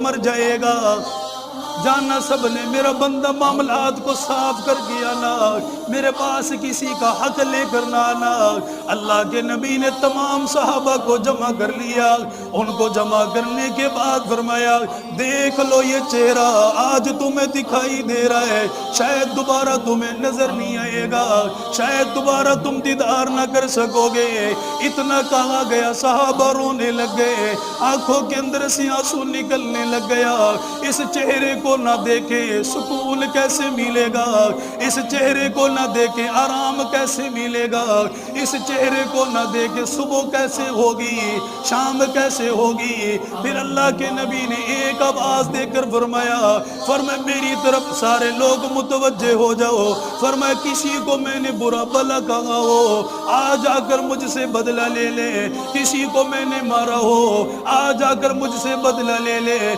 مر جائے گا۔ جانا سب نے میرا بندہ معاملات کو صاف کر کے آنا، میرے پاس کسی کا حق لے کر نہ آنا۔ اللہ کے نبی نے تمام صحابہ کو جمع کر لیا، ان کو جمع کرنے کے بعد فرمایا دیکھ لو یہ چہرہ آج تمہیں دکھائی دے رہا ہے، شاید دوبارہ تمہیں نظر نہیں آئے گا، شاید دوبارہ تم دیدار نہ کر سکو گے۔ اتنا کہا گیا صحابہ رونے لگ گئے، آنکھوں کے اندر سے آنسو نکلنے لگ گیا۔ اس چہرے کو نہ دیکھے سکون کیسے ملے گا، اس چہرے کو نہ دیکھے آرام کیسے ملے گا، اس چہرے کو نہ دیکھے صبح کیسے ہوگی، شام کیسے ہوگی۔ پھر اللہ کے نبی نے ایک آواز دے کر فرمایا میری طرف سارے لوگ متوجہ ہو جاؤ، فرمایا کسی کو میں نے برا بھلا کہا ہو آج آ کر مجھ سے بدلہ لے لے، کسی کو میں نے مارا ہو آج آ کر مجھ سے بدلہ لے لے۔